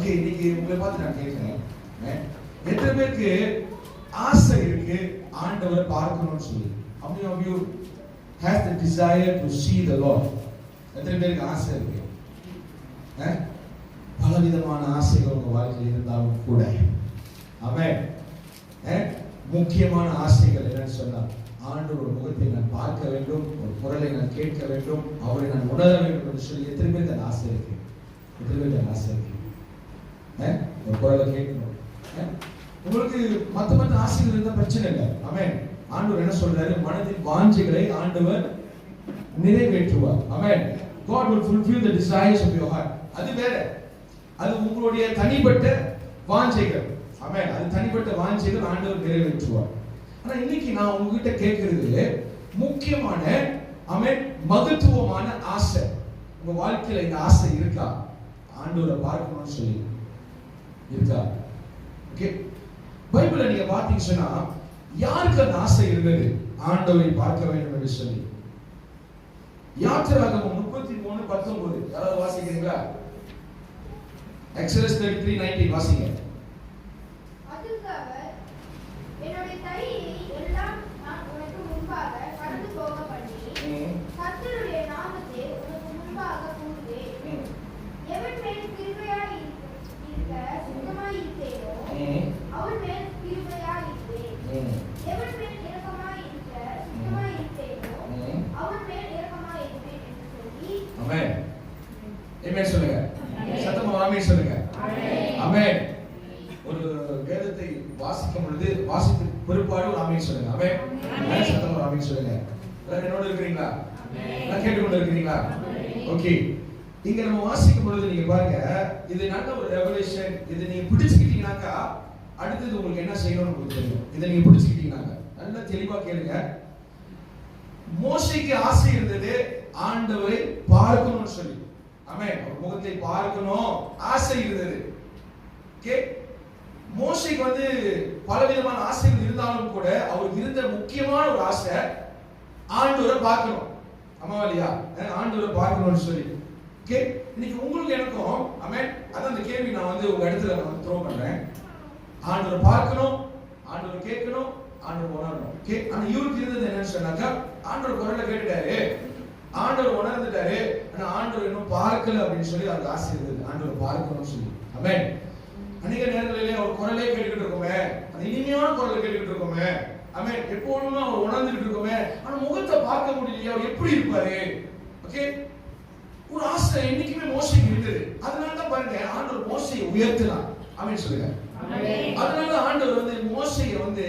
Okay, இன்னைக்கு உங்களை பார்த்து நான் கேட்கிறேன், எத்தனை பேருக்கு ஆசை இருக்கு ஆண்டவரை பார்க்கணும்னு சொல்லி? How many of you has the desire to see the Lord? எத்தனை பேருக்கு ஆசை இருக்கு? பலவிதமான ஆசைகள் உங்க வாழ்க்கையில் இருந்தாலும் கூட, ஆமென், முக்கியமான ஆசைகள் என்னன்னு சொன்னா, ஆண்டவருடைய முகத்தை நான் பார்க்க வேண்டும், ஒரு குரலை நான் கேட்க வேண்டும், அவரை நான் உணர வேண்டும் என்று சொல்லி எத்தனை பேருக்கு அந்த ஆசை இருக்கு? எத்தனை பேருக்கு அந்த ஆசை இருக்கு? ஒரு குரலை கேட்கணும். உங்களுக்கு மத்த ஆசைகள் இருந்தா பிரச்சனை இல்லை. ஆமென். ஆண்டவர் என்ன சொல்றாரு? மனதின் வாஞ்சைகளை ஆண்டவர் நிறைவேற்றுவார். ஆமென். God will fulfill the desires of your heart. அது வேற, அது உங்களுடைய தனிப்பட்ட வாஞ்சைகள். ஆமென். அது தனிப்பட்ட வாஞ்சைகள் ஆண்டவர் நிறைவேற்றுவார். ஆனா இன்னைக்கு நான் உங்ககிட்ட கேட்கிறது முக்கியமான, ஆமென், மகத்துவமான ஆசை. உங்க வாழ்க்கையில இந்த ஆசை இருக்கா? ஆண்டவரை பார்க்கணும்னு சொல்லி இருக்கா? ஓகே, பைபிளை நீங்க பாத்தீங்கன்னா யாருக்கு அந்த ஆசை இருந்தது ஆண்டவரை பார்க்க வேண்டும் என்று சொல்லி? யாத்திராகமம் 33:19 யாராவது வாசிக்கிறீங்களா? எக்ஸோடஸ் 33:19 வாசிங்க. அதுக்கு அவர், என்னுடைய கையை எல்லாம் நான் உனக்கு முன்பாக கடந்து போக பண்ணி கர்த்தருடைய நாமத்தை உனக்கு முன்பாக கூறுவேன். எவன் மேல் கிருபையாய் இருக்க சுத்தமாய் இருப்பேனோ அவன் மேல் கிருபையாய் இருப்பேன். எவன் மேல் இரக்கமாய் இருக்க சுத்தமாய் இருப்பேனோ அவன் மேல் இரக்கமாய் இருப்பேன் என்று சொல்லி. ஆமென். ஆமென் சொல்லுங்க. சத்தமா ஆமென் சொல்லுங்க. ஆமென். ஒரு வேதத்தை வாசிக்கும் பொழுது வாசித்து பிற்பாடு ஆமென் சொல்லுங்க. ஆமென். சத்தமா ஆமென் சொல்லுங்க. எல்லாரும் என்னோட இருக்கீங்களா? நான் கேட்டுக்கொண்டு இருக்கீங்களா? ஓகே, இங்க நம்ம வாசிக்கும் பொழுது நீங்க பாருங்க, இது நல்ல ஒரு ரெவலேஷன். இது நீங்க பிடிச்சுக்கிட்டீங்கன்னாக்கா அடுத்தது உங்களுக்கு என்ன செய்யணும்னு உங்களுக்கு தெரியும். இதை நீங்க பிடிச்சுக்கிட்டீங்கன்னாக்க நல்லா தெளிவா கேளுங்க. மோசேக்கு ஆசை இருந்தது ஆண்டவரை பார்க்கணும்னு சொல்லி. ஆமென். அவர் முகத்தை பார்க்கணும் ஆசை இருந்தது. ஓகே, மோசேக்கு வந்து பலவிதமான ஆசைகள் இருந்தாலும் கூட அவருக்கு இருந்த முக்கியமான ஒரு ஆசை ஆண்டவரை பார்க்கணும். ஆமாவா இல்லையா? ஆண்டவரை பார்க்கணும்னு சொல்லி. ஓகே, இன்னைக்கு உங்களுக்கு எனக்கும், ஆமென், அதான் அந்த கேள்வி நான் வந்து உங்க இடத்துல நான் த்ரோ பண்றேன். ஆண்டவரை பார்க்கணும், ஆண்டவரை கேட்கணும், ஆண்டவர் உணரணும். ஓகே, ஆனா இவருக்கு இருந்தது என்னன்னு சொன்னாக்கா, ஆண்டவர் குரலை கேட்டுட்டாரு, ஆண்டவர் உணர்ந்துட்டாரு, ஆனா ஆண்டவர் இன்னும் பார்க்கல அப்படின்னு சொல்லி அந்த ஆசை இருந்தது, ஆண்டவர் பார்க்கணும்னு சொல்லி. ஆமென். அநேக நேரங்களிலே அவர் குரலே கேட்டுக்கிட்டு இருக்கோமே, அந்த இனிமையான குரலை கேட்டுக்கிட்டு இருக்கோமே, ஆமென், எப்போதுமே அவர் உணர்ந்துகிட்டு இருக்கோமே, ஆனா முகத்தை பார்க்க முடியலையே, அவர் எப்படி இருப்பாரு? ஓகே, ஒரு ஆசை என்னைக்குமே மோசைக்கு இருந்தது. அதனால தான் பாருங்க ஆண்டவர் மோசையை உயர்த்தினார். ஆமென் சொல்லுங்க. அதனால ஆண்டவர் வந்து மோசையை வந்து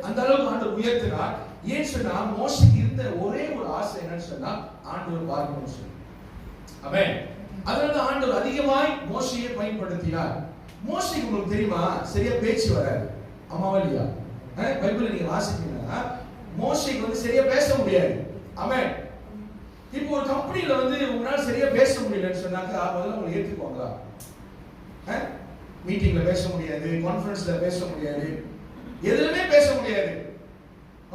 அந்த அளவுக்கு ஆண்டவர் உயர்த்தினார். ஏன் சொன்னா மோசைக்கு இருந்த ஒரே ஒரு ஆசை என்னன்னு சொன்னா ஆண்டவர் பார்க்கணும்னு சொல்லி. ஆமென். அதனால ஆண்டவர் அதிகமாய் மோசையை பயன்படுத்தினார். மோசைக்கு உங்களுக்கு தெரியுமா சரியா பேச்சு வராது. ஆமாவா இல்லையா? பைபிளை நீங்க வாசிச்சீங்கன்னா மோசைக்கு வந்து சரியா பேச முடியாது. ஆமென். இப்போ ஒரு கம்பெனில வந்து உங்களால சரியா பேச முடியலன்னு சொன்னாக்கா முதல்ல உங்களை ஏத்துக்குவாங்களா? மீட்டிங்ல பேச முடியாது, கான்ஃபரன்ஸ்ல பேச முடியாது, எதுலயுமே பேச முடியாது.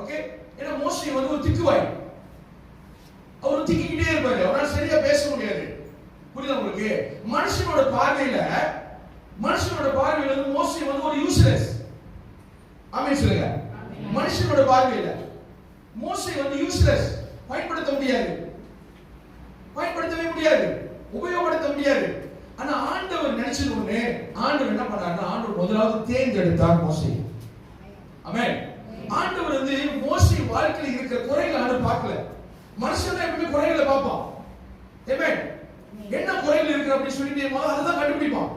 ஓகே, ஏன்னா மோஸ்ட்லி வந்து ஒரு திக்குவாய், அவர் திக்கிக்கிட்டே இருப்பாரு, அவரால் சரியா பேச முடியாது. புரியுதா உங்களுக்கு? மனுஷனோட பார்வையில வந்து மோஸ்ட்லி வந்து ஒரு யூஸ்லெஸ். ஆமென் சொல்லுங்க. மனுஷனோட பார்வையில மோஸ்ட்லி வந்து யூஸ்லெஸ், பயன்படுத்தவே முடியாது, உபயோகப்படுத்த முடியாது. ஆனா ஆண்டவர் நினைச்சது ஒண்ணு, ஆண்டவர் என்ன பண்ணாருன்னா ஆண்டவர் முதலாவது தேர்ந்தெடுத்தார் மோசே. ஆமென். ஆண்டவர் வந்து மோசே வாழ்க்கையில் இருக்கிற குறைகளை ஆண்டவர் பார்க்கல. மனுஷன் எப்பவுமே குறைகளை பார்ப்பான். ஆமென். என்ன குறைகள் இருக்கு அப்படி சொல்லிட்டு அதுதான் கண்டுபிடிப்பான்.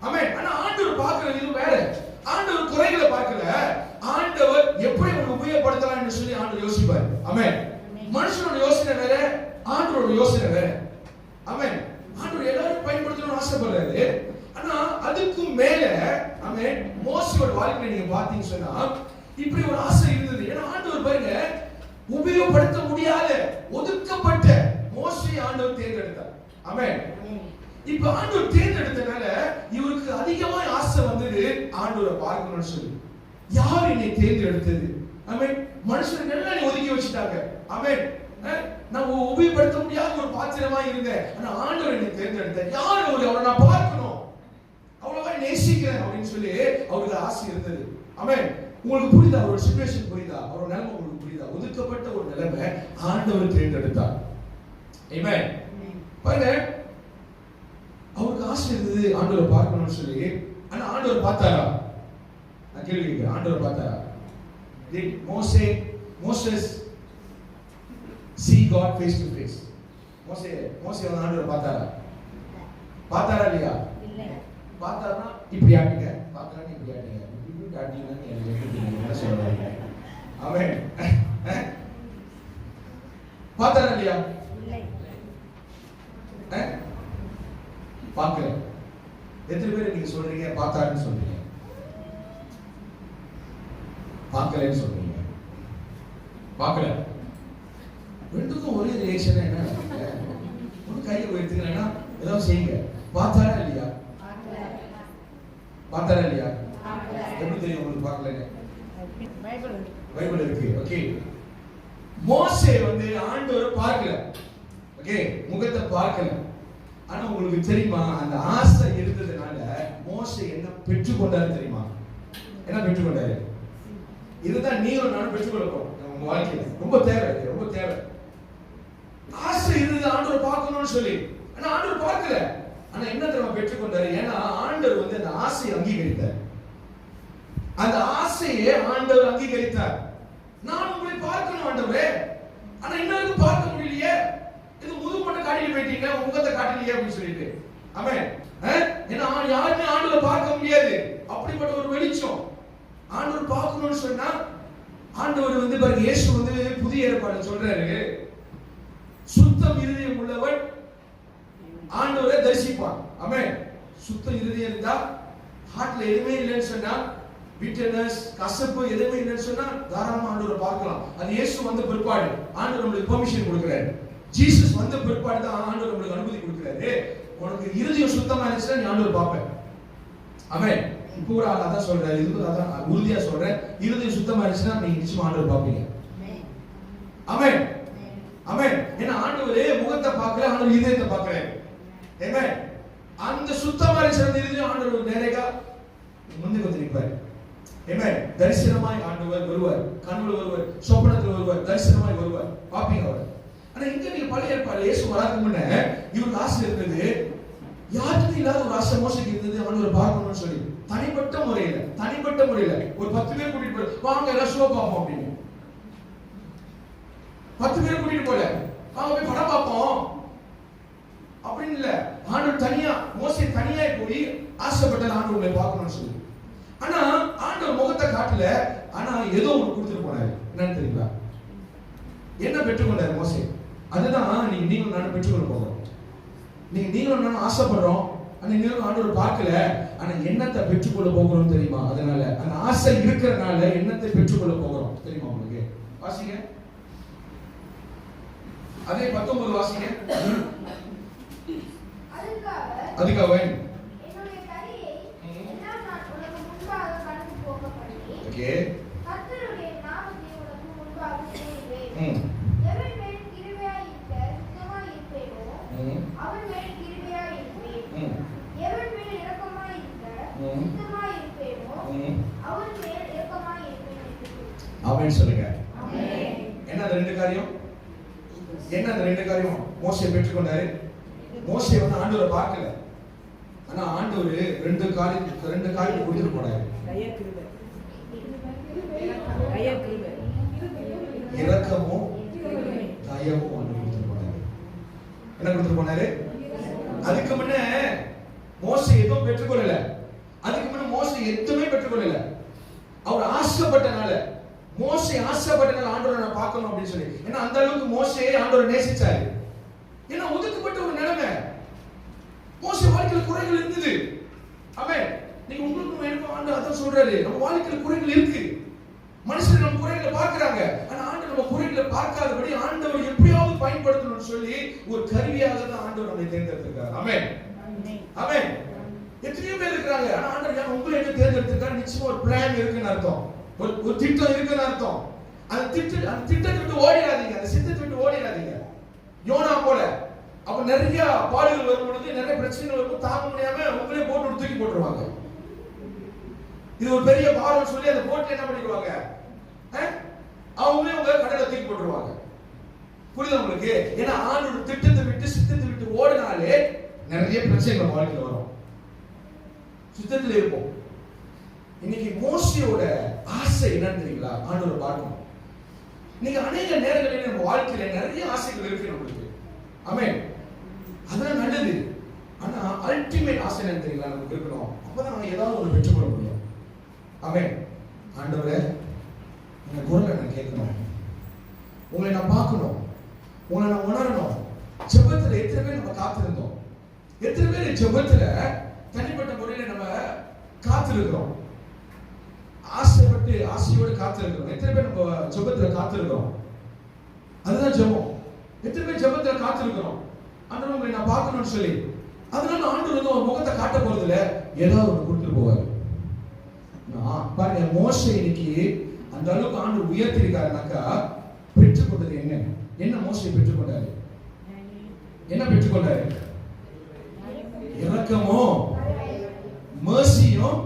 ஆமென். ஆனா ஆண்டவர் பார்க்கிற விதம் வேற. ஆண்டவர் குறைகளை பார்க்கல, ஆண்டவர் எப்படி உன்னை உபயோகப்படுத்தலாம் என்று சொல்லி ஆண்டவர் யோசிப்பார். ஆமென். மனுஷனோட யோசனை வேற, ஆண்டவரோட யோசனை வேற. ஆமென். ஆண்டவர் எல்லாரும் பயன்படுத்தணும்னு ஆசைப்படுறாரு. ஆனா அதுக்கும் மேல ஆமென் மோசேயோட வாழ்க்கையை நீங்க பாத்தீங்கன்னு சொன்னா இப்படி ஒரு ஆசை இருந்தது. ஏன்னா ஆண்டவர் பாருங்க உபயோகப்படுத்த முடியாத ஒதுக்கப்பட்ட மோசேயை ஆண்டவர் தேர்ந்தெடுத்தார். ஆமென். இப்ப ஆண்டவர் தேர்ந்தெடுத்தனால இவருக்கு அதிகமா ஆசை வந்தது ஆண்டவரை பார்க்கணும்னு சொல்லி. யார் என்னை தேர்ந்தெடுத்தது? ஆமென். மனுஷர்கள் எல்லாம் ஒதுக்கி வச்சுட்டாங்க. ஆமென். நான் உபயோகப்படுத்த முடியாத ஒரு பாத்திரமா இருந்தேன், ஆனா ஆண்டவர் என்னை தேர்ந்தெடுத்தார். யார் அவரை நான் பார்க்கணும். நேசிக்கிறேன் அப்படின்னு சொல்லி அவருக்கு ஆசை இருந்தது. ஆமென். உங்களுக்கு புரியுதா? அவரோட சிச்சுவேஷன் புரியுதா? அவரோட நிலைமை உங்களுக்கு புரியுதா? ஒதுக்கப்பட்ட ஒரு நிலைமை ஆண்டவர் தேர்ந்தெடுத்தார். ஆமென். பாருங்க, அவருக்கு ஆசை இருந்தது ஆண்டவரை பார்க்கணும்னு சொல்லி. ஆனா ஆண்டவர் பார்த்தாரா? நான் கேள்வி கேட்கிறேன், ஆண்டவர் பார்த்தாரா? Did Moses see God face to face? மோசே வந்து ஆண்டவரை பார்த்தாரா இல்லையா? இல்லை. பார்த்தாருன்னா இப்படி ஆட்டுங்க, பார்க்கறானே இப்படி ஆட்டுங்க, இப்படி ஆட்டிங்கன்னு என்ன சொல்றாங்க? ஆமென். பார்த்தாரா இல்லையா? இல்லை. பார்க்கல. எத்தனை பேர் நீங்க சொல்றீங்க பார்த்தாருன்னு சொல்றீங்க, பார்க்கலன்னு சொல்றீங்க? பார்க்கல. ரெண்டுக்கும் ஒரே ரியாக்ஷன் என்ன? ஒரு கையை உயர்த்துங்கன்னா ஏதாவது செய்யுங்க. பார்த்தாரா இல்லையா? பார்த்தாரா இல்லையா? எப்படி தெரியும் உங்களுக்கு பார்க்கலன்னு? பைபிள் இருக்கு. ஓகே, மோசே வந்து ஆண்டவரை பார்க்கல. ஓகே, முகத்தை பார்க்கல. ஆனா உங்களுக்கு தெரியுமா, அந்த ஆசை இருந்ததுனால மோசே என்ன பெற்றுக்கொண்டாரு தெரியுமா? என்ன பெற்றுக்கொண்டாரு? இதுதான் நீங்களும் நானும் பெற்றுக்கொள்ள போறோம் நம்ம வாழ்க்கையில. ரொம்ப தேவை, ரொம்ப தேவை. ஆசை இருந்தது ஆண்டவரை பார்க்கணும்னு சொல்லி, ஆனா ஆண்டவர் பார்க்கல. ஆனா என்ன தெரியுமா பெற்றுக்கொண்டாரு? ஏன்னா ஆண்டவர் வந்து அந்த ஆசையை அங்கீகரித்தார். அந்த ஆசையை ஆண்டவர் அங்கீகரித்தார். நான் உங்களை பார்க்கணும் ஆண்டவரே, ஆனா இன்னும் பார்க்க முடியலையே, இது முது பண்ண காட்டிட்டு போயிட்டீங்க, முகத்தை காட்டலையே அப்படின்னு சொல்லிட்டு. ஆமென். ஏன்னா யாருமே ஆண்டவரை பார்க்க முடியாது. அப்படிப்பட்ட ஒரு வெளிச்சம் ஆண்டவர் பார்க்கணும்னு சொன்னா, ஆண்டவர் வந்து பாருங்க, இயேசு வந்து புதிய ஏற்பாடு சொல்றாரு, சுத்தம் இருதயம் உள்ளவன் ஆண்டவரை தரிசிப்பான். ஆமென். சுத்த இருதயம் இருந்தா, ஹார்ட்ல எதுவுமே இல்லைன்னு சொன்னா, பிட்டர்னஸ், கசப்பு எதுவுமே இல்லைன்னு சொன்னா தாராளமா ஆண்டவரை பார்க்கலாம். அது இயேசு வந்த பிற்பாடு ஆண்டவர் நம்மளுக்கு பெர்மிஷன் கொடுக்கிறாரு. ஜீசஸ் வந்த பிற்பாடு தான் ஆண்டவர் நம்மளுக்கு அனுமதி கொடுக்கிறாரு. உனக்கு இருதயம் சுத்தமா இருந்துச்சுன்னா நீ ஆண்டவரை பார்ப்ப. ஆமென். இப்போ கூட அதான் சொல்றாரு, இதுக்கு அதான் உறுதியா சொல்றேன், இருதயம் சுத்தமா இருந்துச்சுன்னா நீங்க நிச்சயமா ஆண்டவரை பார்ப்பீங்க. ஆமென். ஆமென். ஏன்னா ஆண்டவரே முகத்தை பார்க்கல, ஆண்டவர் இதயத்தை பார்க்கறாரு. ஆமென். அந்த சுத்தமா இருக்கிற இருதயம் ஆண்டவர் நேரேகா முன்னுக்கு வந்து நிற்பார். ஆமென். தரிசனமாய் ஆண்டவர் வருவார், கனவுல வருவார், சொப்பனத்துல வருவார், தரிசனமாய் வருவார், பாப்பீங்க அவர். ஆனா இங்க நீங்க பழைய ஏற்பாடுல இயேசு வராதுக்கு முன்ன இவருக்கு ஆசை இருந்தது, யாருக்குமே இல்லாத ஒரு ஆசை மோசேக்கு இருந்தது, ஆண்டவரை பார்க்கணும்னு சொல்லி. தனிப்பட்ட முறையில ஒரு 10 பேர் கூட்டிட்டு போய் வாங்க எல்லாம் ஷோ பார்ப்போம் அப்படின்னு. 10 பேர் கூட்டிட்டு போல, வாங்க போய் படம் பார்ப்போம் அப்படின்னு இல்ல. ஆண்டவர் தனியா, மோசே தனியா போய் ஆசைப்பட்ட ஆண்டவரை பார்க்கணும்னு சொல்லி. ஆனா ஆண்டவர் முகத்தை காட்டல. ஆனா ஏதோ ஒன்று கொடுத்துட்டு போனாரு. என்னன்னு தெரியுங்களா? என்ன பெற்றுக்கொண்டாரு மோசே? அதுதான் நீங்களும் நானும் பெற்றுக்கொள்ள போகிறோம். நீங்களும் நானும் ஆசைப்படுறோம், ஆனா நீங்களும் ஆண்டவர் பார்க்கல. ஆனா என்னத்தை பெற்றுக்கொள்ள போகிறோம் தெரியுமா? அதனால அந்த ஆசை இருக்கிறதுனால என்னத்தை பெற்றுக்கொள்ள போகிறோம் தெரியுமா உங்களுக்கு? வாசிங்க அதே 19 வாசிங்க. அதுக்காக என்னுடைய கையை எல்லாம் நான் உனக்கு முன்பாக கடந்து போக பண்ணி, ஓகே, கர்த்தருடைய நாமத்தை உனக்கு முன்பாக செய்வேன். எவன் மேல் கிருபையாய் இருக்க சுத்தமாய் இருப்பேனோ அவன் மேல் கிருபையாய் இருப்பேன். எவன் மேல் இரக்கமாய் இருக்க சுத்தமாய் இருப்பேனோ அவன் மேல் இரக்கமாய் இருப்பேன். ஆமென் சொல்லுங்க. ஆமென். என்ன அந்த ரெண்டு காரியம்? என்ன அந்த ரெண்டு காரியம் மோசே பெற்றுக்கொண்டாரு? மோசே வந்து ஆண்டவரை பார்க்கல, ஆனா ஆண்டவர் ரெண்டு காரியம் கொடுத்துட்டு போனாரு. இரக்கமும் தயவும் ஆண்டவர் கொடுத்துட்டு போனாரு. என்ன கொடுத்துட்டு போனாரு? அதுக்கு முன்ன மோசே எதுவும் பெற்றுக்கொள்ளல. அதுக்கு முன்ன மோசே எதுவுமே பெற்றுக்கொள்ளல. அவர் ஆசைப்பட்டனால, மோசே ஆசைப்பட்டனால ஆண்டவரை நான் பார்க்கணும் அப்படின்னு சொல்லி. ஏன்னா அந்த அளவுக்கு மோசே ஆண்டவரை நேசிச்சாரு. ஏன்னா ஒதுக்கப்பட்ட ஒரு நிலைமை. மோசே வாழ்க்கையில குறைகள் இருந்தது. ஆமென். நீங்க உங்களுக்கு எனக்கு ஆண்டவர் அதான் சொல்றாரு, நம்ம வாழ்க்கையில குறைகள் இருக்கு. மனுஷன் நம்ம குறைகளை பார்க்கறாங்க, ஆனா ஆண்டவர் நம்ம குறைகளை பார்க்காதபடி ஆண்டவர் எப்படியாவது பயன்படுத்தணும்னு சொல்லி ஒரு கருவியாக தான் ஆண்டவர் நம்மை தேர்ந்தெடுத்திருக்கார். ஆமென். ஆமென். எத்தனையோ பேர் இருக்காங்க, ஆனா ஆண்டவர் உங்களை என்ன தேர்ந்தெடுத்திருக்காரு? நிச்சயமா ஒரு பிளான் இருக்குன்னு அர்த்தம், ஒரு திட்டம் இருக்குன்னு அர்த்தம். அந்த திட்டத்தை விட்டு ஓடிடாதீங்க, அந்த சித்தத்தை விட்டு ஓடிடாதீங்க. யோனா போல அப்ப நிறைய பாடுகள் வரும் பொழுது, நிறைய பிரச்சனைகள் வரும், தாங்க முடியாம உங்களே போட்டு தூக்கி போட்டுருவாங்க. இது ஒரு பெரிய பாரம் சொல்லி அந்த போட்ல என்ன பண்ணிடுவாங்க, அவங்களே உங்க கடலை தூக்கி போட்டுருவாங்க. புரியுது உங்களுக்கு? ஏன்னா ஆண்டோட திட்டத்தை விட்டு சித்தத்தை விட்டு ஓடினாலே நிறைய பிரச்சனைகள் வாழ்க்கையில் வரும். சித்தத்தில் இருப்போம். இன்னைக்கு மோசையோட ஆசை என்னன்னு தெரியுங்களா? ஆண்டவரை பார்க்கணும். இன்னைக்கு அநேக நேரங்களில் நம்ம வாழ்க்கையில நிறைய ஆசைகள் இருக்கு நம்மளுக்கு. ஆமென். அதெல்லாம் நல்லது. ஆனா அல்டிமேட் ஆசை என்ன தெரியுங்களா? நமக்கு இருக்கணும். அப்பதான் ஏதாவது ஒன்று பெற்றுக்கொள்ள முடியும். ஆமென். ஆண்டவரே, உங்க குரலை நான் கேட்கணும், உங்களை நான் பார்க்கணும், உங்களை நான் உணரணும். ஜெபத்துல எத்தனை பேர் நம்ம காத்திருந்தோம்? எத்தனை பேர் ஜெபத்துல தனிப்பட்ட முறையில நம்ம காத்திருக்கிறோம்? ஆசைப்பட்டு ஆசையோடு காத்திருக்கிறோம். எத்தனை பேர் நம்ம ஜெபத்துல காத்திருக்கிறோம்? அதுதான் ஜெபம். எத்தனை பேர் ஜெபத்துல காத்திருக்கிறோம்? ஆண்டவர் உங்களை நான் பார்க்கணும்னு சொல்லி. அதனால ஆண்டவர் வந்து ஒரு முகத்தை காட்ட போறதுல ஏதாவது ஒன்று கொடுத்துட்டு போவார். நான் பாருங்க, மோசே இன்னைக்கு அந்த அளவுக்கு ஆண்டவர் உயர்த்திருக்காருனாக்கா பெற்றுக்கொண்டது என்ன? என்ன மோசே பெற்றுக்கொண்டாரு? என்ன பெற்றுக்கொண்டாரு? இரக்கமும் mercyயும்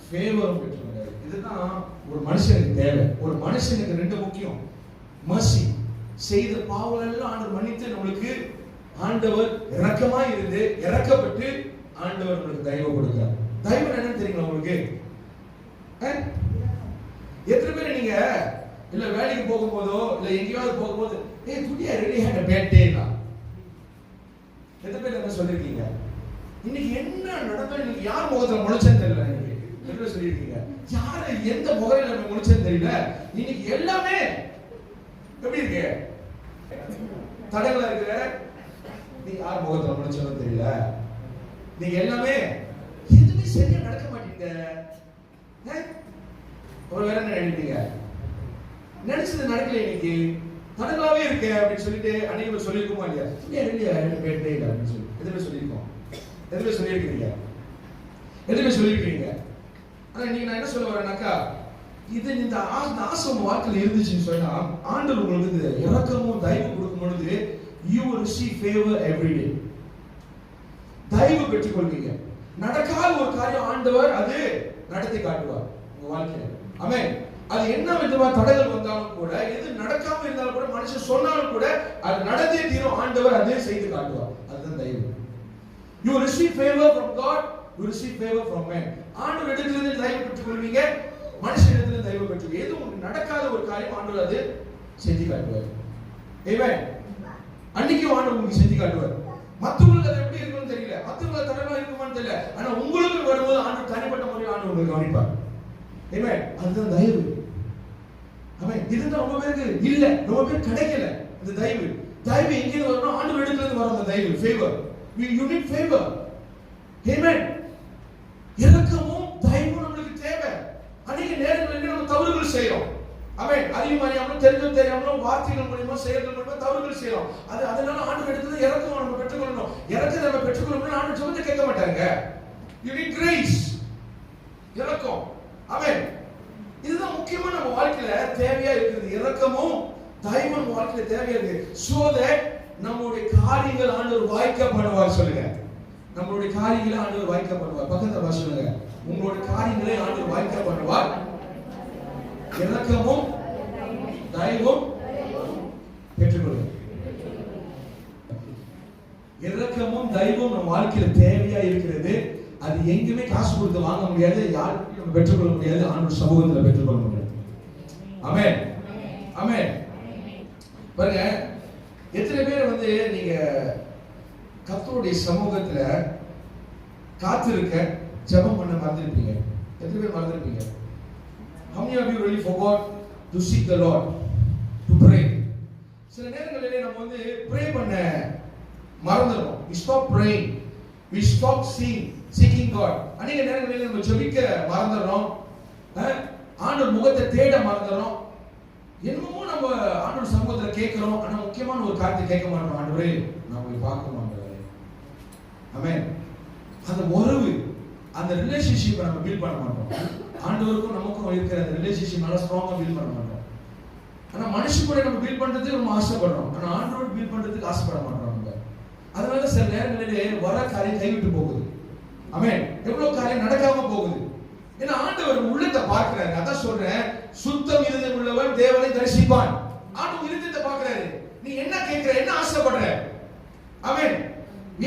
ஃபேவரும் பெற்றுக்கொண்டாரு. இதுதான் ஒரு மனுஷனுக்கு தேவை. ஒரு மனுஷனுக்கு ரெண்டு முக்கியம். mercy, செய்த பாவங்கள் எல்லாம் ஆண்டவர் மன்னித்து நம்மளுக்கு ஆண்டவர் இரக்கமா இருந்து இறக்கப்பட்டு ஆண்டவர் நம்மளுக்கு தயவு கொடுக்கிறார். தயவு என்னன்னு தெரியுங்களா உங்களுக்கு? எத்தனை பேர் நீங்க இல்ல வேலைக்கு போகும்போதோ இல்ல எங்கேயாவது போகும்போது today I really had a bad day னா எத்தனை பேர் என்ன சொல்லிருக்கீங்க? இன்னைக்கு என்ன நடந்தது, இன்னைக்கு யார் முகத்துல முழிச்சேன்னு தெரியல. இன்னைக்கு எத்தனை சொல்லிருக்கீங்க? யார எந்த முகத்துல நம்ம முழிச்சேன்னு தெரியல. இன்னைக்கு எல்லாமே எப்படி இருக்கு? தடங்களா இருக்கு. நீ யார் முகத்துல முழிச்சேன்னு தெரியல. நீங்க எல்லாமே எதுவுமே சரியா நடக்க மாட்டீங்க. ஒரு வேற என்ன நினைப்பீங்க? நினைச்சது நடக்கல, இன்னைக்கு தடங்களாவே இருக்கு அப்படின்னு சொல்லிட்டு அன்னைக்கு சொல்லியிருக்கோமா இல்லையா? அப்படின்னு சொல்லி எதுவுமே சொல்லியிருக்கோம். எதுவுமே சொல்லியிருக்கீங்க, எதுவுமே சொல்லியிருக்கீங்க. ஆனா இன்னைக்கு நான் என்ன சொல்ல வரேன்னாக்கா, இது இந்த ஆசை உங்க வாழ்க்கையில் இருந்துச்சுன்னு சொன்னா ஆண்டவர் உங்களுக்கு இந்த இரக்கமும் தயவு கொடுக்கும் பொழுது you will receive favor every day. தயவு பெற்றுக்கொள்வீங்க. நடக்காத ஒரு காரியம் ஆண்டவர் அது நடத்தி காட்டுவார் உங்க வாழ்க்கையில. ஆமென். அது என்ன விதமா தடைகள் வந்தாலும் கூட, எது நடக்காம இருந்தாலும் கூட, மனுஷன் சொன்னாலும் கூட அது நடந்தே தீரும். ஆண்டவர் அதை செய்து காட்டுவார். அதுதான் தயவு. You will receive favor from God, you will receive favor from man. ஆண்டவர் இடத்திலிருந்து தயவு பெற்றுக்கொள்வீங்க, மனுஷன் இடத்திலிருந்து தயவு பெற்றுக்கொள்வீங்க. எது உங்களுக்கு நடக்காத ஒரு காரியம் ஆண்டவர் அது செஞ்சு காட்டுவார். ஆமென். அன்னைக்கு ஆண்டவர் உங்களுக்கு செஞ்சு காட்டுவார். மற்றவங்களுக்கு அது எப்படி இருக்கும்னு தெரியல, மற்றவங்களுக்கு தடவை இருக்குமான்னு தெரியல. ஆனா உங்களுக்கு வரும்போது ஆண்டவர் தனிப்பட்ட முறையில் ஆண்டவர் உங்களுக்கு கவனிப்பார். ஆமென். அதுதான் தயவு. ஆமென். இதுதான் ரொம்ப பேருக்கு இல்ல, ரொம்ப பேர் கிடைக்கல இந்த தயவு. தயவு எங்க இருந்து வரணும்? ஆண்டவர் இடத்துல இருந்து வரும் அந்த தயவு, favour. You need favor. Amen. இரக்கமும் தயவும் நமக்கு தேவை. அநேக நேரங்களில் நம்ம தவறுகள் செய்றோம். ஆமென். அறியும் அறியாமலும் தெரிஞ்சும் தெரியாமலும் வார்த்தைகள் மூலமா செயல்கள் மூலமா தவறுகள் செய்றோம். அதனால ஆண்டவர் இடத்துல இரக்கம் நம்ம பெற்றுக்கொள்ளணும். இரக்கத்தை நம்ம பெற்றுக்கொள்ளணும்னா ஆண்டவர் ஜெபத்தை கேட்க மாட்டாங்க. You need grace. இரக்கம். ஆமென். இதுதான் முக்கியமா நம்ம வாழ்க்கையில தேவையா இருக்குது. இரக்கமும் தயவும் நம்ம வாழ்க்கையில தேவையா இருக்கு. So that நம்மளுடைய காரியங்கள் ஆண்டவர் வாய்க்க பண்ணுவார். சொல்லுங்க, நம்மளுடைய காரியங்களை ஆண்டவர் வாய்க்க பண்ணுவார். பக்கத்துல வா சொல்லுங்க, உங்களுடைய காரியங்களை ஆண்டவர் வாய்க்க பண்ணுவார். இரக்கமும் தயவும் பெற்றுக்கொள்ளுங்க. இரக்கமும் தயவும் நம்ம வாழ்க்கையில தேவையா இருக்கிறது. அது எங்குமே காசு கொடுத்து வாங்க முடியாது, யாருக்கும் பெற்றுக்கொள்ள முடியாது. ஆண்டவர் சமூகத்துல பெற்றுக்கொள்ள முடியாது. ஆமென். ஆமென். பாருங்க, எத்தனை பேர் வந்து நீங்க கர்த்தருடைய சமூகத்துல காத்திருக்க ஜெபம் பண்ண மறந்துருப்பீங்க? எத்தனை பேர் மறந்துருப்பீங்க? How many of you really forgot to seek the Lord, to pray? சில நேரங்களிலே நம்ம வந்து ப்ரே பண்ண மறந்துறோம். We stop praying, we stop seeking God. அநேக நேரங்களிலே நம்ம ஜெபிக்க மறந்துறோம், ஆண்டவர் முகத்தை தேட மறந்துறோம். என்னமோ நம்ம ஆண்டவர் சமூகத்துல கேட்கிறோம், ஆனா முக்கியமான ஒரு காரியத்தை கேட்க மாட்டோம். ஆண்டவரே, நான் உங்களை பார்க்க மாட்டேன். ஆமென். அந்த உறவு, அந்த ரிலேஷன்ஷிப்பை நம்ம பில்ட் பண்ண மாட்டோம். ஆண்டவருக்கும் நமக்கும் இருக்கிற அந்த ரிலேஷன்ஷிப் நல்லா ஸ்ட்ராங்கா பில்ட் பண்ண மாட்டோம். ஆனா மனுஷன் கூட நம்ம பில்ட் பண்றதுக்கு நம்ம ஆசைப்படுறோம், ஆனா ஆண்டவரோட பில்ட் பண்றதுக்கு ஆசைப்பட மாட்டோம் நம்ம. அதனால சில நேரங்களிலே வர காரியம் கைவிட்டு போகுது. ஆமென். எவ்வளவு காரியம் நடக்காம போகுது. ஏன்னா ஆண்டவர் உள்ளத்தை பார்க்கிறாரு. அதான் சொல்றேன், சுத்தம் இருதயம் உள்ளவன் தேவனை தரிசிப்பான். ஆண்டவர் இருதயத்தை பார்க்கிறாரு. நீ என்ன கேட்கிற, என்ன ஆசைப்படுற? ஆமென்.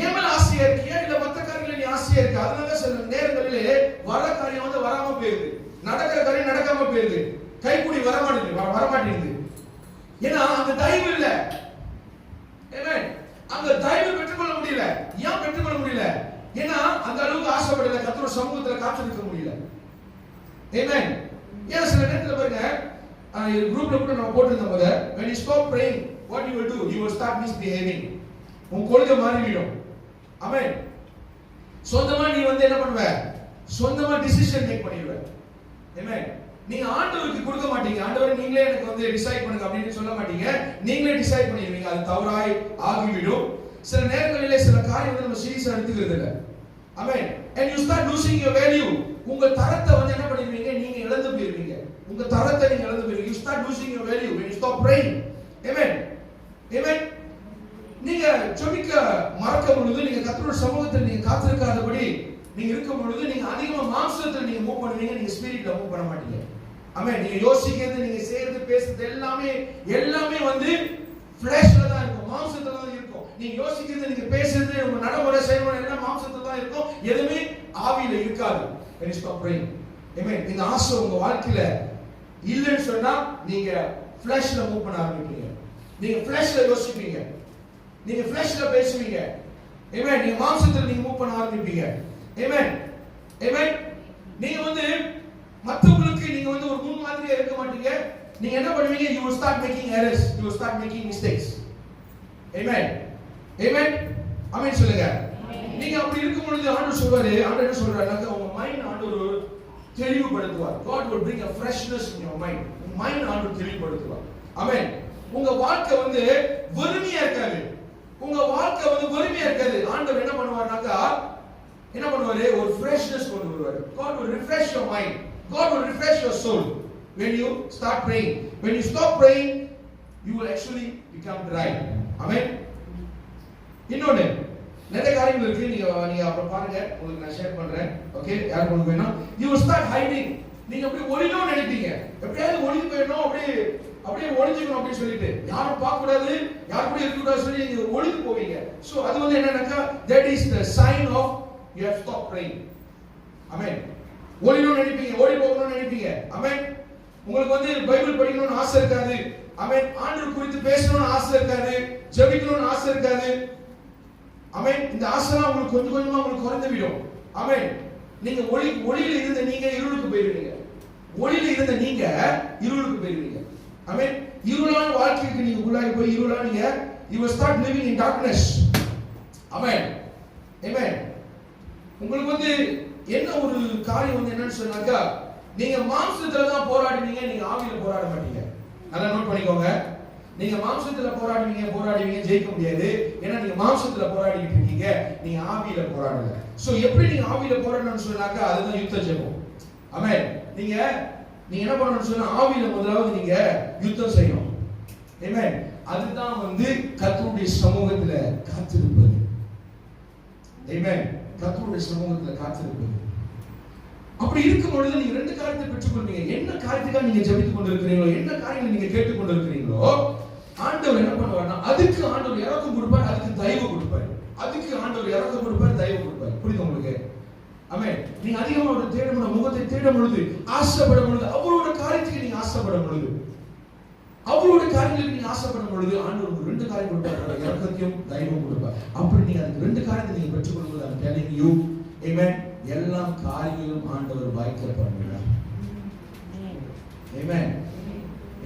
ஏமல் ஆசையா இருக்கியா இல்ல மத்த காரியங்கள நீ ஆசையா இருக்க? அதனால சில நேரங்களிலே வர காரியம் வந்து வராம போயிருது, நடக்கிற காரியம் நடக்காம போயிருது, கைக்கூடி வரமாட்டேங்குது. ஏன்னா அந்த தயவு இல்ல. ஆமென். அந்த தயவு பெற்றுக்கொள்ள முடியல. ஏன் பெற்றுக்கொள்ள முடியல? ஏன்னா அந்த அளவுக்கு ஆசைப்படல, கர்த்தர் சமூகத்துல காத்திருக்க முடியல. ஆமென். ஏன் சில நேரத்துல பாருங்க, குரூப்ல கூட நான் போட்டுருந்தேன் போது, when you stop praying what you will do, you will start misbehaving. உன் கொள்கை மாறிவிடும். ஆமென். சொந்தமா நீ வந்து என்ன பண்ணுவ? சொந்தமா டிசிஷன் மேக் பண்ணிடுவ. ஆமென். நீங்க ஆண்டவருக்கு கொடுக்க மாட்டீங்க. ஆண்டவர் நீங்களே எனக்கு வந்து டிசைட் பண்ணுங்க அப்படின்னு சொல்ல மாட்டீங்க. நீங்களே டிசைட் பண்ணிடுவீங்க. அது தவறாய் ஆகிவிடும். சில நேரங்களிலே சில காரியங்களை நம்ம சீரியஸா எடுத்துக்கிறது இல்ல. ஆமென். and you start losing your value. உங்க தரத்தை வந்து என்ன பண்ணிடுவீங்க? நீங்க இழந்து போயிருவீங்க. உங்க தரத்தை நீங்க இழந்து போயிருவீங்க. you start losing your value when you stop praying. amen. amen. நீங்க ஜெபிக்க மறக்கும் பொழுது, நீங்க கர்த்தருடைய சமூகத்தில் நீங்க காத்திருக்காதபடி நீங்க இருக்கும் பொழுது, நீங்க அதிகமா மாம்சத்துல நீங்க மூவ் பண்ணுவீங்க, நீங்க ஸ்பிரிட்ல மூவ் பண்ண மாட்டீங்க. ஆமென். நீங்க யோசிக்கிறது, நீங்க செய்யறது, பேசுறது எல்லாமே வந்து ஃப்ளஷ்ல தான் இருக்கும், மாம்சத்துல தான் இருக்கும். நீங்க யோசிக்கிறது, நீங்க பேசுறது, உங்க நடைமுறை செயல்முறை எல்லாம் மாம்சத்துல தான் இருக்கும், எதுவுமே ஆவியில இருக்காது. when you stop praying. amen. இந்த ஆசை உங்க வாழ்க்கையில இல்லைன்னு சொன்னா நீங்க ஃப்ளஷ்ல மூவ் பண்ண ஆரம்பிப்பீங்க. நீங்க ஃப்ளஷ்ல யோசிப்பீங்க, நீங்க ஃப்ளஷ்ல பேசுவீங்க. ஆமென். நீங்க மாம்சத்துல நீங்க மூவ் பண்ண ஆரம்பிப்பீங்க. ஆமென். ஆமென். நீங்க வந்து மத்தவங்களுக்கு நீங்க வந்து ஒரு முன் மாதிரியா இருக்க மாட்டீங்க. நீங்க என்ன பண்ணுவீங்க? you will start making errors, you will start making mistakes. amen. amen. ஆமென் சொல்லுங்க. நீங்க அப்படி இருக்கும் பொழுது ஆண்டவர் சொல்றாரு, ஆண்டவர் என்ன சொல்றாருன்னா, உங்க மைண்ட் ஆண்டவர் தெளிவுபடுத்துவார். God will bring a freshness in your mind. உங்க மைண்ட் ஆண்டவர் தெளிவுபடுத்துவார். ஆமென். உங்க வாழ்க்கை வந்து வெறுமையா இருக்காது. உங்க வாழ்க்கை வந்து வெறுமையா இருக்காது. ஆண்டவர் என்ன பண்ணுவார்னாக்கா, என்ன பண்ணுவாரு? ஒரு freshness கொண்டு வருவார். God will refresh your mind. God will refresh your soul when you start praying. When you stop praying, you will actually become dry. Amen. இன்னொன்னு நிறைய காரியங்கள் இருக்கு. நீங்க அப்புறம் பாருங்க, உங்களுக்கு நான் ஷேர் பண்றேன். ஓகே, யார் கொண்டு வேணும்? You will start hiding. நீங்க அப்படியே ஒளியணும்னு நினைப்பீங்க. எப்படியாவது ஒளிஞ்சு போயிடணும், அப்படியே ஒளிஞ்சுக்கணும் அப்படின்னு சொல்லிட்டு, யாரும் பார்க்க கூடாது, யார் கூட இருக்க கூடாது சொல்லி நீங்க ஒளிஞ்சு போவீங்க. சோ அது வந்து என்னன்னாக்கா, that is the sign of you have stopped praying. Amen. ஒளியணும்னு நினைப்பீங்க, ஓடி போகணும்னு நினைப்பீங்க. Amen. உங்களுக்கு வந்து பைபிள் படிக்கணும்னு ஆசை இருக்காது. Amen. ஆண்டவர் குறித்து பேசணும்னு ஆசை இருக்காது, ஜெபிக்கணும்னு ஆசை இருக்காது. Amen. இந்த ஆசைலாம் உங்களுக்கு கொஞ்சம் கொஞ்சமா உங்களுக்கு குறைந்து விடும். Amen. நீங்க ஒளியில இருந்த நீங்க இருளுக்கு போயிருவீங்க. ஒளியில இருந்த நீங்க இருளுக்கு போயிருவீங்க. Amen. இருளான வாழ்க்கைக்கு நீங்க உள்ளாகி போய் இருளானீங்க, you will start living in darkness. Amen. Amen. உங்களுக்கு வந்து என்ன ஒரு காரியம் வந்து என்னன்னு சொன்னாக்கா, நீங்க மாம்சத்துல தான் போராடுவீங்க, நீங்க ஆவியில போராட மாட்டீங்க. நல்லா நோட் பண்ணிக்கோங்க. நீங்க மாம்சத்துல போராடுவீங்க, ஜெயிக்க முடியாது. ஏன்னா நீங்க மாம்சத்துல போராடிட்டு இருக்கீங்க, நீங்க ஆவியில போராடல. சோ எப்படி நீங்க ஆவியில போராடணும்னு சொன்னாக்கா, அதுதான் யுத்த ஜெபம். ஆமென். நீங்க என்ன பண்ணணும்னு சொன்னா, ஆவியில முதலாவது நீங்க யுத்தம் செய்யணும். ஆமென். அதுதான் வந்து கர்த்தருடைய சமூகத்துல காத்திருப்பது. ஆமென். கர்த்தருடைய சமூகத்துல காத்திருப்பது. அப்படி இருக்கும் பொழுது நீங்க ரெண்டு காரியத்தை பெற்றுக்கொள்வீங்க. என்ன காரியத்துக்காக நீங்க ஜெபித்துக் கொண்டிருக்கிறீங்களோ, என்ன காரியங்களை நீங்க கேட்டுக் கொண்டிருக்கிறீங்களோ, ஆண்டவர் என்ன பண்ணுவார்னா, அதுக்கு ஆண்டவர் இரக்கம் கொடுப்பார், அதுக்கு தயவு கொடுப்பார். அதுக்கு ஆண்டவர் இரக்கம் கொடுப்பார், தயவு கொடுப்பார். புரியுது உங்களுக்கு? ஆமென். நீங்க அதிகமா அவருடைய தேடும் முகத்தை தேடும் பொழுது, ஆசைப்படும் பொழுது, அவரோட காரியத்துக்கு நீங்க ஆசைப்படும் பொழுது, அவரோட காரியங்களுக்கு நீங்க ஆசைப்படும் பொழுது, ஆண்டவர் உங்களுக்கு ரெண்டு காரியம் கொடுப்பார், இரக்கத்தையும் தயவும் கொடுப்பார். அப்படி நீங்க அந்த ரெண்டு காரியத்தை நீங்க பெற்றுக்கொள்ளும்போது, I'm telling you, amen, எல்லா காரியங்களும் ஆண்டவர் வாய்க்க பண்ணுகிறார். ஆமென்.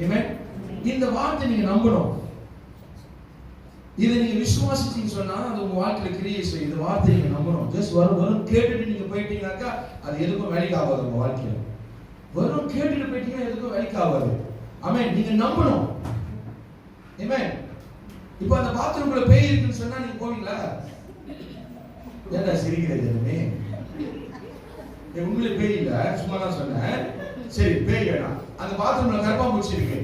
ஆமென். இந்த வார்த்தை நீங்க நம்பணும். இதை நீங்க விசுவாசிச்சீங்க சொன்னா அது உங்க வாழ்க்கையில கிரியை செய்யும். இந்த வார்த்தை நீங்க நம்பணும். ஜஸ்ட் வரும் கேட்டுட்டு நீங்க போயிட்டீங்கன்னாக்கா அது எதுக்கும் வேலைக்கு ஆகாது. உங்க வாழ்க்கையில வரும் கேட்டுட்டு போயிட்டீங்கன்னா எதுக்கும் வேலைக்கு ஆகாது. ஆமென். நீங்க நம்பணும். ஆமென். இப்போ அந்த பாத்ரூம்ல பேய் இருக்குன்னு சொன்னா நீங்க போவீங்களா? ஏன்டா சிரிக்கிறீங்க? உண்மையிலே பேய் இல்ல, சும்மா தான் சொன்னேன். சரி, பேய் வேணாம். அந்த பாத்ரூம்ல கரப்பாம்பூச்சி இருக்கு,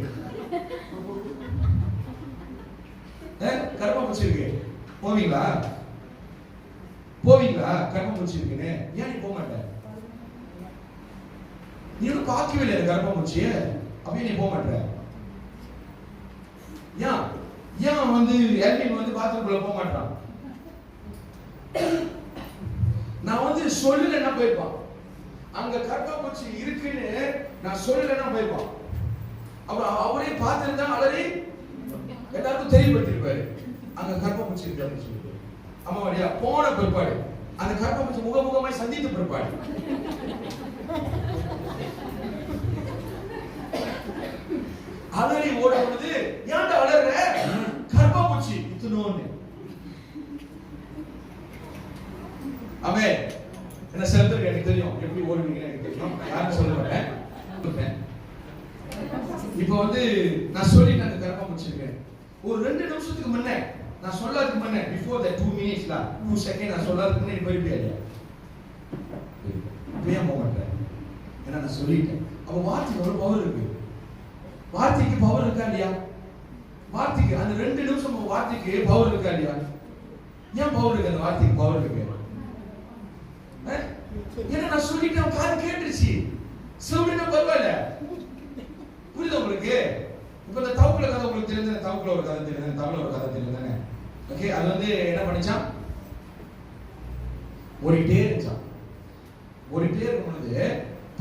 கரப்பாம்பூச்சி இருக்கு, போவீங்களா? கரப்பாம்பூச்சி இருக்குன்னு ஏன் நீ போக மாட்டேன்? நீ ஒன்னும் பார்க்கவே இல்லை அந்த கர்ப்பப்பூச்சியை, அப்படியே நீ போக மாட்டேற. ஏன் வந்து எல்வின் வந்து பாத்ரூம்குள்ள போக மாட்டான்? நான் வந்து சொல்லலைன்னா போயிருப்பான். அங்க கர்ப்பப்பூச்சி இருக்குன்னு நான் சொல்லலைன்னா போயிருப்பான். அப்புறம் அவரே பார்த்திருந்தா அலறி எல்லாருக்கும் தெரியப்படுத்திருப்பாரு அங்க கர்ப்பப்பூச்சி இருக்கு அப்படின்னு சொல்லிட்டு. ஆமா வழியா போன பிற்பாடு அந்த கர்ப்பப்பூச்சி முகமுகமாய் சந்தித்த பிற்பாடு அலறி ஓட பொழுது, ஏன்டா அலற? கர்ப்பப்பூச்சி இத்துனோன்னு. ஆமே என்ன சில பேருக்கு எனக்கு தெரியும் எப்படி ஓடுவீங்கன்னு எனக்கு தெரியும், யாரும் சொல்ல மாட்டேன். இப்ப வந்து நான் சொல்லிட்டு அந்த கர்ப்பப்பூச்சி இருக்கேன். ஒரு 2 நிமிஷத்துக்கு முன்ன நான் சொல்லாததுக்கு முன்ன, பிஃபோர் த 2 minutes 2 செகண்ட் நான் சொல்லாததுக்கு முன்ன நீ போயிருப்பியா இல்லையா? ஏன் போக மாட்டேன்? ஏன்னா நான் சொல்லிட்டேன். அப்ப வார்த்தைக்கு ஒரு பவர் இருக்கு. வார்த்தைக்கு பவர் இருக்கா இல்லையா? வார்த்தைக்கு அந்த 2 நிமிஷம் வார்த்தைக்கு பவர் இருக்கா இல்லையா? ஏன் பவர் இருக்கு? அந்த வார்த்தைக்கு பவர் இருக்கு. ஏன்னா நான் சொல்லிட்டேன், காது கேட்டுருச்சு. சொல்லினா பரவாயில்ல. புரியுது உங்களுக்கு? இப்ப இந்த தவுக்குல கதை உங்களுக்கு தெரிஞ்ச, தவுக்குல ஒரு கதை தெரியும், தமிழ்ல ஒரு கதை தெரியும் தானே? ஓகே, அது வந்து என்ன பண்ணிச்சான்? ஓடிட்டே இருந்துச்சான். ஓடிட்டே இருக்கும் பொழுது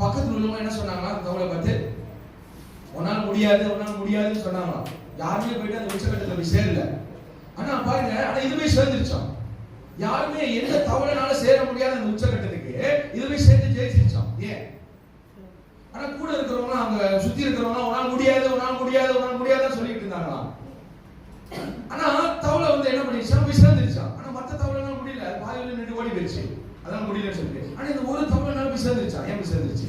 பக்கத்துல உள்ளவங்க என்ன சொன்னாங்களா தவுளை பார்த்து, உன்னால முடியாதுன்னு சொன்னாங்களா. யாருமே போயிட்டு அந்த உச்சகட்டத்துல போய் சேரல. ஆனா பாருங்க, ஆனா இதுவே சேர்ந்துருச்சான். யாருமே எந்த தவளைனால சேர முடியாத அந்த உச்சகட்டத்துக்கு இதுவே சேர்ந்து ஜெயிச்சிருச்சான். ஏன்? ஆனா கூட இருக்கிறவங்க, அங்க சுத்தி இருக்கிறவங்க உன்னால முடியாதுன்னு சொல்லிட்டு இருந்தாங்களா. ஆனா தவளை வந்து என்ன பண்ணிருச்சா? போய் சேர்ந்துருச்சான். ஆனா மத்த தவளைனால முடியல, பாதியில நின்று ஓடி போயிடுச்சு. அதான் முடியலன்னு சொல்லிட்டு. ஆனா இந்த ஒரு தவளைனால போய் சேர்ந்துருச்சான். ஏன் போய் சேர்ந்துருச்சு?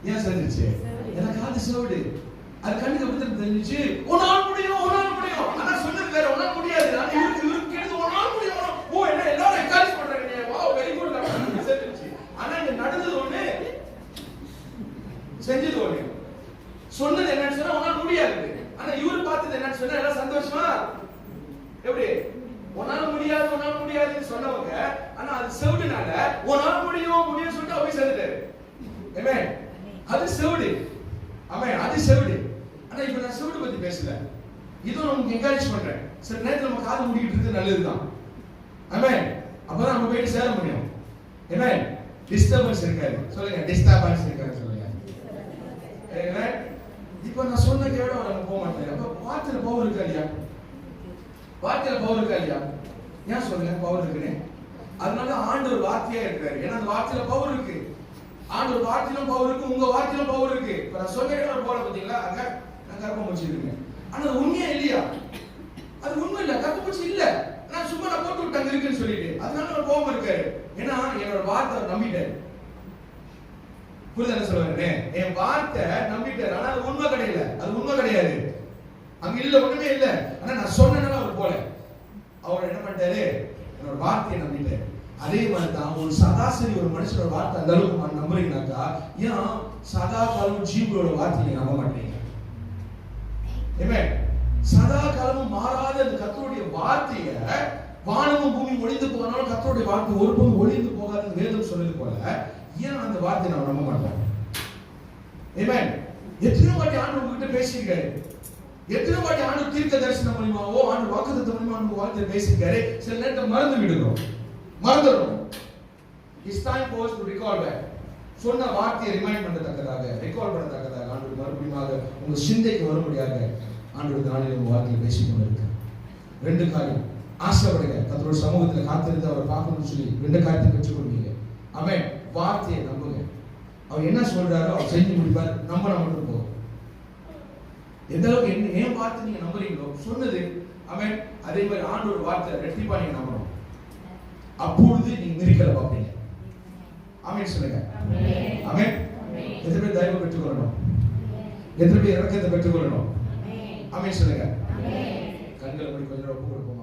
ஏன் சேர்ந்துருச்சு? எனக்கு காது சேவடு. அது கண்ணுக்கு எப்படி தெரிஞ்சிச்சு? உன்னால முடியும். ஆனா சொன்னது வேற, உன்னால முடியாது. ஆனா இவருக்கு கேட்டது உன்னால முடியும். ஓ, என்ன எல்லாரும் என்கரேஜ் பண்றாங்க. Wow, very good. சேர்ந்துருச்சு. ஆனா இங்க நடந்தது ஒண்ணு, செஞ்சது ஒண்ணு. சொன்னது என்னன்னு சொன்னா உன்னால முடியாது. ஆனா இவரு பார்த்தது என்னன்னு சொன்னா எல்லாம் சந்தோஷமா எப்படி? உன்னால முடியாதுன்னு சொன்னவங்க, ஆனா அது செவுடுனால உன்னால முடியும் சொல்லிட்டு போய் சேர்ந்துட்டாரு. ஆமென். அது செவுடு. ஆமென், அது செவுடு. ஆனா இப்ப நான் செவுடு பத்தி பேசல. இதுவும் நமக்கு என்கரேஜ் பண்றேன். சில நேரத்துல நம்ம காது மூடிட்டு இருக்கிறது நல்லதுதான். ஆமென். அப்பதான் நம்ம போயிட்டு சேர முடியும். ஆமென். டிஸ்டர்பன்ஸ் இருக்காது. சொல்லுங்க, டிஸ்டர்பன்ஸ் இருக்காது சொல்லுங்க. ஆமென். இப்ப நான் சொன்ன கேட நம்ம போக மாட்டேன். அப்ப வார்த்தையில பவர் இருக்கா இல்லையா? ஏன் சொல்லுங்க பவர் இருக்குன்னு? அதனால ஆண்டவர் வார்த்தையா இருக்கிறாரு. ஏன்னா அந்த வார்த்தையில பவர் இருக்கு. ஆண்டவர் வார்த்தையிலும் பவர் இருக்கு, உங்க வார்த்தையிலும் பவர் இருக்கு. இப்ப நான் சொன்ன கேட போல பாத்தீங்களா, அங்க நான் கர்ப்பப்பூச்சி இருக்கேன். ஆனா அது உண்மையா இல்லையா? அது உண்மை இல்ல, கர்ப்பப்பூச்சி இல்ல. நான் சும்மா நான் போட்டு விட்டாங்க இருக்குன்னு சொல்லிட்டு அதனால அவர் போகாம இருக்காரு. ஏன்னா என்னோட வார்த்தை நம்பிட்டாரு. புரியுது என்ன சொல்லுவாரு? என் வார்த்தை நம்பிட்டாரு. ஆனா அது உண்மை கிடையாது. அங்க இல்ல, ஒண்ணுமே இல்ல. ஆனா நான் சொன்னனால அவர் போல. அவர் என்ன பண்ணிட்டாரு? என்னோட வார்த்தையை நம்பிட்டாரு. அதே மாதிரி தான் ஒரு சராசரி ஒரு மனுஷனோட வார்த்தை அந்த அளவுக்கு நம்புறீங்கன்னாக்கா, ஏன் சதா காலம் ஜீவனோட வார்த்தையை நம்ப மாட்டீங்க? ஆமென். சதா காலமும் மாறாத அந்த கர்த்தருடைய வார்த்தையை, வானமும் பூமி ஒளிந்து போனாலும் கர்த்தருடைய வார்த்தை ஒருபோதும் ஒளிந்து போகாதுன்னு வேதம் சொல்றது போல, ஏன் அந்த வார்த்தையை நான் நம்ப மாட்டேன்? ஆமென். எத்தனை வாட்டி ஆண்டவர் உங்ககிட்ட பேசியிருக்காரு. எத்தனை வாட்டி ஆண்டவர் தீர்க்க தரிசனம் மூலமாவோ ஆண்டவர் வாக்குத்தத்தம் மூலமா உங்க வார்த்தையை பேசியிருக்காரு. சில நேரத்தை மறந்துடுறோம். It's time for us to recall back. சொன்ன வார்த்தையை ரிமைண்ட் பண்ணத்தக்கதாக, ரெக்கார்ட் பண்ணத்தக்கதாக ஆண்டவர் மறுபடியும் உங்க சிந்தைக்கு வரும்படியாக ஆண்டவர் நாளில் உங்க வார்த்தையை பேசிக் கொண்டிருக்கார். 2 காரியம் ஆசைப்படுங்க. கர்த்தருடைய சமூகத்தில் காத்திருந்து அவரை பார்க்கணும்னு சொல்லி 2 காரியத்தை பெற்றுக்கொள்வீங்க. ஆமென். வார்த்தையை நம்புங்க. அவர் என்ன சொல்றாரோ அவர் செஞ்சு முடிப்பார். நம்ப மட்டும் போதும். எந்த அளவுக்கு ஏன் வார்த்தை நீங்க நம்புறீங்களோ சொன்னது, ஆமென், அதே மாதிரி ஆண்டவர் வார்த்தை ரெட்டிப்பா நீங்க நம்பணும். அப்பொழுது நீங்க மிரிக்கலை பார்ப்பீங்க. ஆமென் சொல்லுங்க. ஆமென். எத்தனை பேர் தயவு பெற்றுக்கொள்ளணும்? எத்தனை பேர் இறக்கத்தை பெற்றுக்கொள்ளணும்? ஆமென் சொல்லுங்க. கண்களை மூடி கொஞ்சம் ஒப்பு கொடுப்போம்.